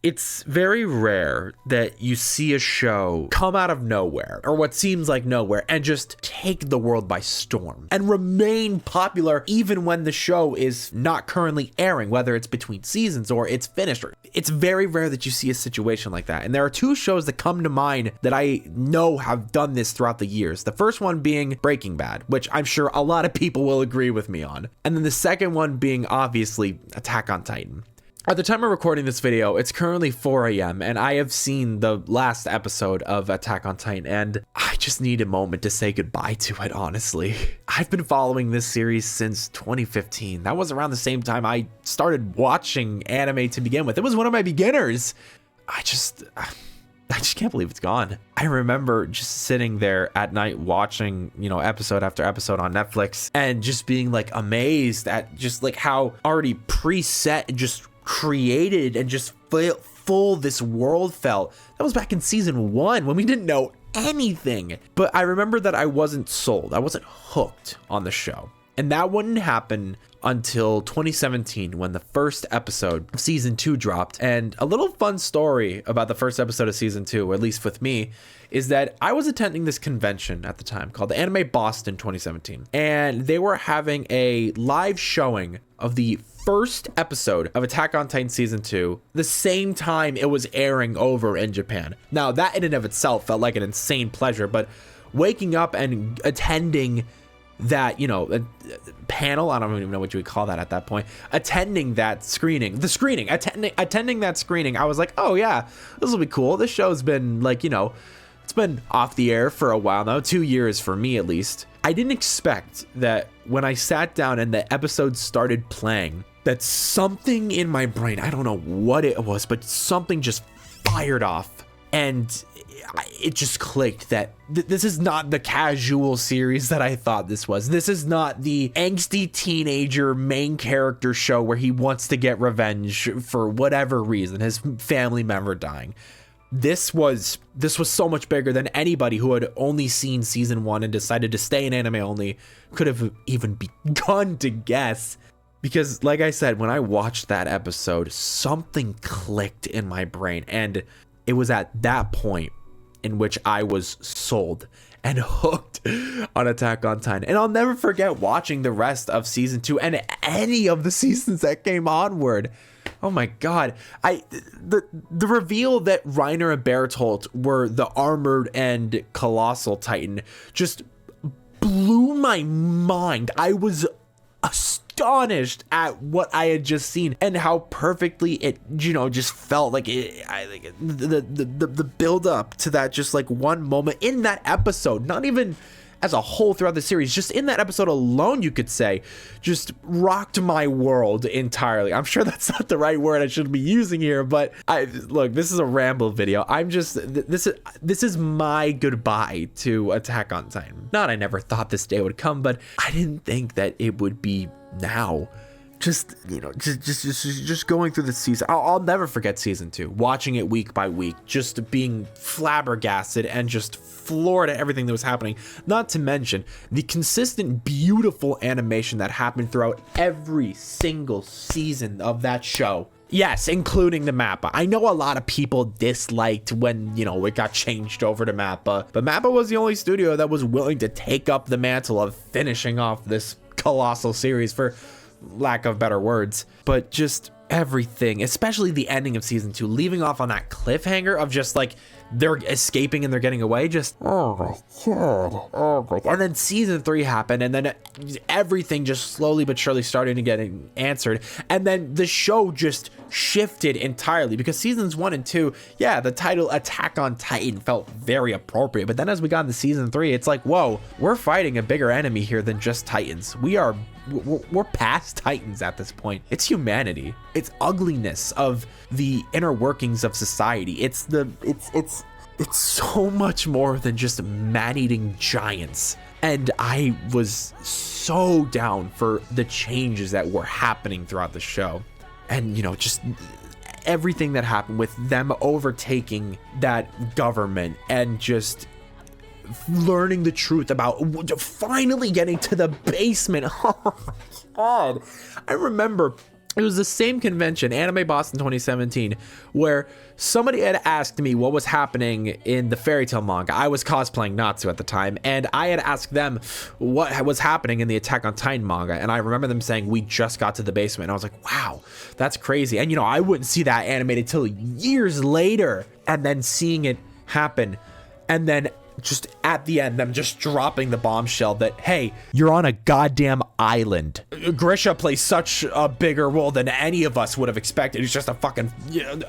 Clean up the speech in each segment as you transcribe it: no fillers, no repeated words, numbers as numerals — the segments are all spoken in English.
It's very rare that you see a show come out of nowhere, or what seems like nowhere, and just take the world by storm and remain popular even when the show is not currently airing, whether it's between seasons or it's finished. It's very rare that you see a situation like that. And there are two shows that come to mind that I know have done this throughout the years. The first one being Breaking Bad, which I'm sure a lot of people will agree with me on. And then the second one being obviously Attack on Titan. At the time of recording this video, it's currently 4 a.m. and I have seen the last episode of Attack on Titan, and I just need a moment to say goodbye to it, honestly. I've been following this series since 2015. That was around the same time I started watching anime to begin with. It was one of my beginners. I just can't believe it's gone. I remember just sitting there at night watching, episode after episode on Netflix and just being like amazed at just like how already preset and just created and just full this world felt. That was back in season 1 when we didn't know anything. But I remember that I wasn't sold. I wasn't hooked on the show. And that wouldn't happen until 2017 when the first episode of season 2 dropped. And a little fun story about the first episode of season 2, or at least with me, is that I was attending this convention at the time called the Anime Boston 2017. And they were having a live showing of the first episode of Attack on Titan season 2 the same time it was airing over in Japan. Now that in and of itself felt like an insane pleasure, but waking up and attending that, panel, I don't even know what you would call that at that point, attending that screening, attending that screening, I was like, oh yeah, this will be cool. This show's been like, it's been off the air for a while now, 2 years for me at least. I didn't expect that when I sat down and the episode started playing, that something in my brain, I don't know what it was, but something just fired off. And it just clicked that this is not the casual series that I thought this was. This is not the angsty teenager main character show where he wants to get revenge for whatever reason, his family member dying. This was so much bigger than anybody who had only seen season 1 and decided to stay in anime only could have even begun to guess. Because like I said, when I watched that episode, something clicked in my brain, and it was at that point in which I was sold and hooked on Attack on Titan. And I'll never forget watching the rest of season 2 and any of the seasons that came onward. Oh my god. The reveal that Reiner and Bertolt were the armored and colossal Titan just blew my mind. I was astonished at what I had just seen and how perfectly it, just felt like it. The build up to that, just like one moment in that episode, not even as a whole throughout the series, just in that episode alone, you could say, just rocked my world entirely. I'm sure that's not the right word I should be using here, but look, this is a ramble video. This is my goodbye to Attack on Titan. Not I never thought this day would come, but I didn't think that it would be now. Just going through the season. I'll never forget season 2, watching it week by week, just being flabbergasted and just floored at everything that was happening. Not to mention the consistent, beautiful animation that happened throughout every single season of that show. Yes, including the Mappa. I know a lot of people disliked when, it got changed over to Mappa, but Mappa was the only studio that was willing to take up the mantle of finishing off this colossal series, for lack of better words. But just everything, especially the ending of season 2, leaving off on that cliffhanger of just like they're escaping and they're getting away, just oh my god. And then season 3 happened, and then everything just slowly but surely started to get answered, and then the show just shifted entirely, because seasons 1 and 2, yeah, the title Attack on Titan felt very appropriate, but then as we got into season 3, it's like, whoa, we're fighting a bigger enemy here than just Titans. We're past Titans at this point. It's humanity. It's ugliness of the inner workings of society. It's so much more than just man-eating giants. And I was so down for the changes that were happening throughout the show. And, just everything that happened with them overtaking that government and just learning the truth about finally getting to the basement. Oh my god. I remember It was the same convention, Anime Boston 2017, where somebody had asked me what was happening in the Fairy Tail manga. I was cosplaying Natsu at the time, and I had asked them what was happening in the Attack on Titan manga, and I remember them saying, we just got to the basement, and I was like, wow, that's crazy. And, you know, I wouldn't see that animated till years later, and then seeing it happen, and then just at the end, them just dropping the bombshell that, hey, you're on a goddamn island. Grisha plays such a bigger role than any of us would have expected. He's just a fucking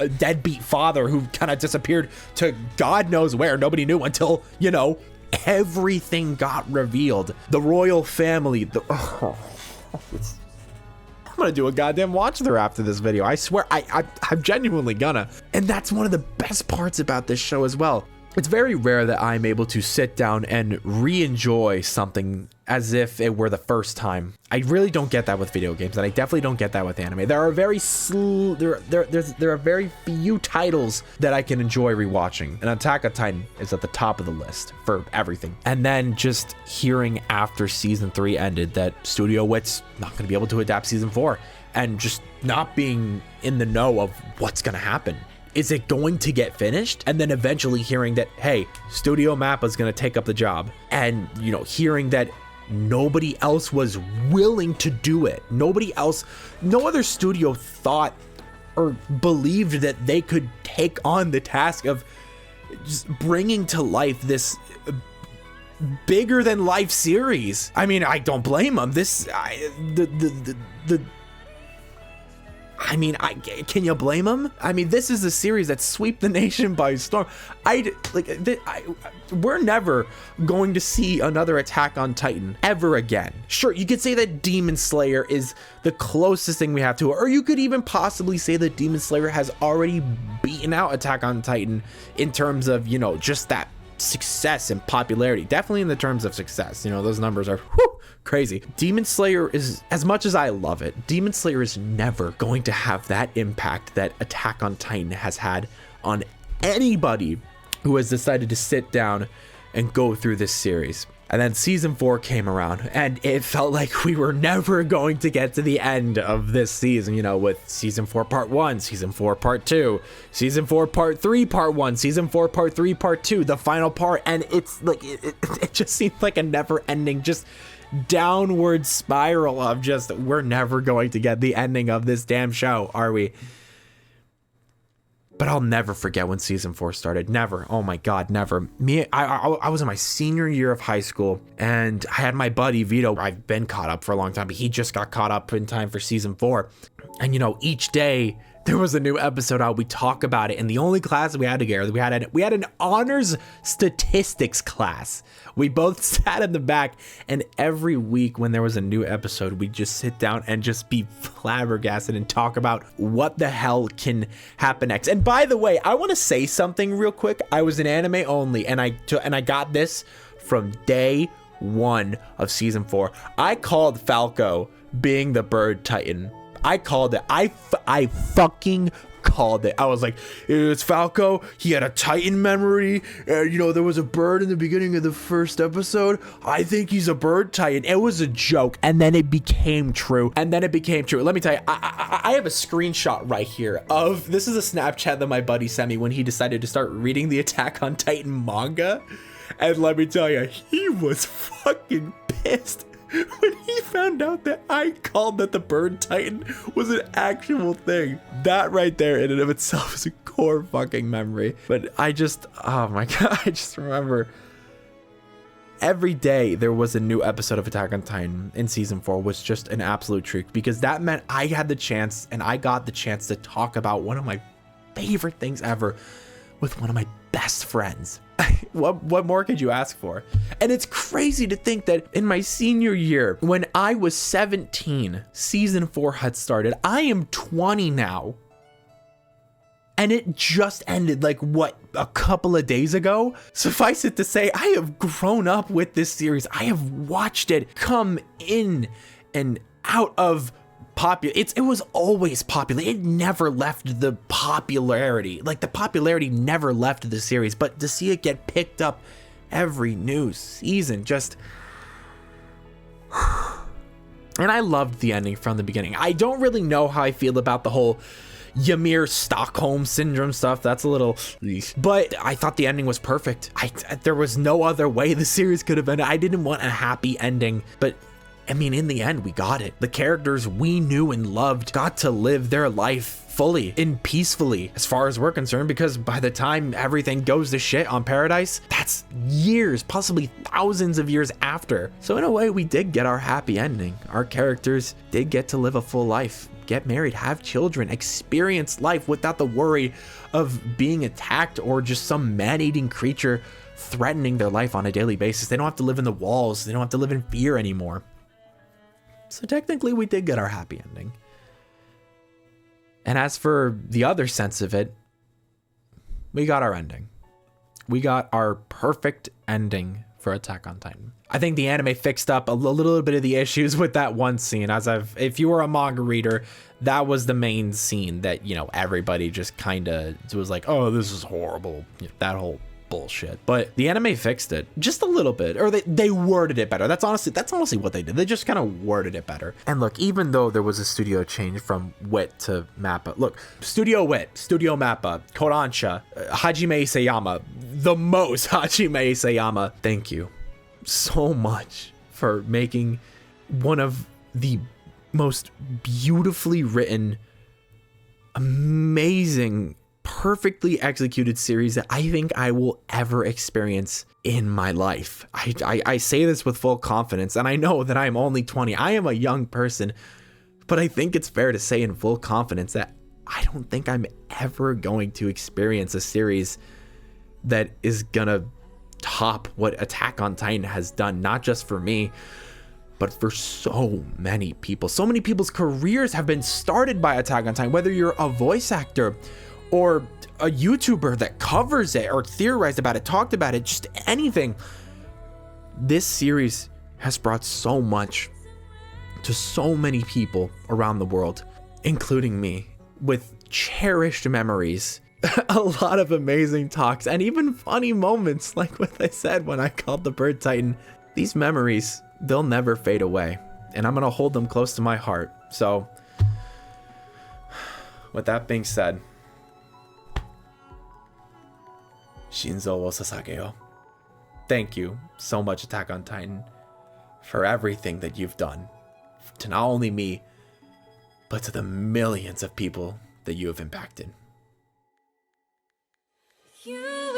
a deadbeat father who kind of disappeared to God knows where. Nobody knew until, you know, everything got revealed. The royal family, I'm gonna do a goddamn watch through after this video. I swear, I'm genuinely gonna. And that's one of the best parts about this show as well. It's very rare that I'm able to sit down and re-enjoy something as if it were the first time. I really don't get that with video games, and I definitely don't get that with anime. There are very there are very few titles that I can enjoy rewatching, and Attack on Titan is at the top of the list for everything. And then just hearing after season 3 ended that Studio Wit's not going to be able to adapt season 4, and just not being in the know of what's going to happen. Is it going to get finished? And then eventually hearing that, hey, Studio Mappa is going to take up the job. And, you know, hearing that nobody else was willing to do it. Nobody else, no other studio thought or believed that they could take on the task of just bringing to life this bigger than life series. I mean, I don't blame them. Can you blame them? I mean, this is a series that swept the nation by storm. We're never going to see another Attack on Titan ever again. Sure, you could say that Demon Slayer is the closest thing we have to it, or you could even possibly say that Demon Slayer has already beaten out Attack on Titan in terms of, you know, just that success and popularity. Definitely in the terms of success, you know, those numbers are crazy. Demon Slayer is, as much as I love it, Demon Slayer is never going to have that impact that Attack on Titan has had on anybody who has decided to sit down and go through this series. And then season 4 came around, and it felt like we were never going to get to the end of this season, you know, with season 4 part 1, season 4 part 2, season 4 part 3 part 1, season 4 part 3 part 2, the final part. And it's like, it just seems like a never ending, just downward spiral of just, we're never going to get the ending of this damn show, are we? But I'll never forget when season 4 started. Never. Oh my God, never. I was in my senior year of high school, and I had my buddy Vito. I've been caught up for a long time, but he just got caught up in time for season 4. And, you know, each day there was a new episode out. We talk about it. And the only class we had together, we had an honors statistics class. We both sat in the back, and every week when there was a new episode, we'd just sit down and just be flabbergasted and talk about what the hell can happen next. And by the way, I want to say something real quick. I was an anime only, and I got this from day 1 of season 4. I called Falco being the bird titan. I called it. I fucking called it. I was like, it's Falco. He had a Titan memory. You know, there was a bird in the beginning of the first episode. I think he's a bird Titan. It was a joke. And then it became true. Let me tell you, I have a screenshot right here of, this is a Snapchat that my buddy sent me when he decided to start reading the Attack on Titan manga. And let me tell you, he was fucking pissed when he found out that I called that the bird titan was an actual thing. That right there in and of itself is a core fucking memory. But oh my God, I just remember every day there was a new episode of Attack on Titan in season 4 was just an absolute treat, because that meant I had the chance, and I got the chance to talk about one of my favorite things ever with one of my best friends. What more could you ask for? And it's crazy to think that in my senior year, when I was 17, season 4 had started. I am 20 now. And it just ended like, what, a couple of days ago? Suffice it to say, I have grown up with this series. I have watched it come in and out of popular. It was always popular. It never left the popularity. Like, the popularity never left the series, but to see it get picked up every new season, just, And I loved the ending from the beginning. I don't really know how I feel about the whole Ymir Stockholm syndrome stuff. That's a little, but I thought the ending was perfect. There was no other way the series could have ended. I didn't want a happy ending, but I mean, in the end, we got it. The characters we knew and loved got to live their life fully and peacefully, as far as we're concerned, because by the time everything goes to shit on Paradise, that's years, possibly thousands of years after. So in a way, we did get our happy ending. Our characters did get to live a full life, get married, have children, experience life without the worry of being attacked or just some man-eating creature threatening their life on a daily basis. They don't have to live in the walls. They don't have to live in fear anymore. So technically, we did get our happy ending. And as for the other sense of it, we got our ending. We got our perfect ending for Attack on Titan. I think the anime fixed up a little bit of the issues with that one scene. If you were a manga reader, that was the main scene that, you know, everybody just kind of was like, oh, this is horrible. You know, that whole bullshit. But the anime fixed it just a little bit, or they worded it better. That's honestly what they did. They just kind of worded it better. And look, even though there was a studio change from WIT to MAPPA, look, Studio WIT, Studio MAPPA, Kodansha, Hajime Iseyama, the most Hajime Iseyama, thank you so much for making one of the most beautifully written, amazing, perfectly executed series that I think I will ever experience in my life. I say this with full confidence, and I know that I'm only 20. I am a young person, but I think it's fair to say in full confidence that I don't think I'm ever going to experience a series that is gonna top what Attack on Titan has done, not just for me, but for so many people. So many people's careers have been started by Attack on Titan, whether you're a voice actor or a YouTuber that covers it or theorized about it, talked about it, just anything. This series has brought so much to so many people around the world, including me, with cherished memories, a lot of amazing talks, and even funny moments, like what I said when I called the bird Titan. These memories, they'll never fade away, and I'm gonna hold them close to my heart. So, with that being said, Shinzo wo Sasage-yo. Thank you so much, Attack on Titan, for everything that you've done to not only me, but to the millions of people that you have impacted. You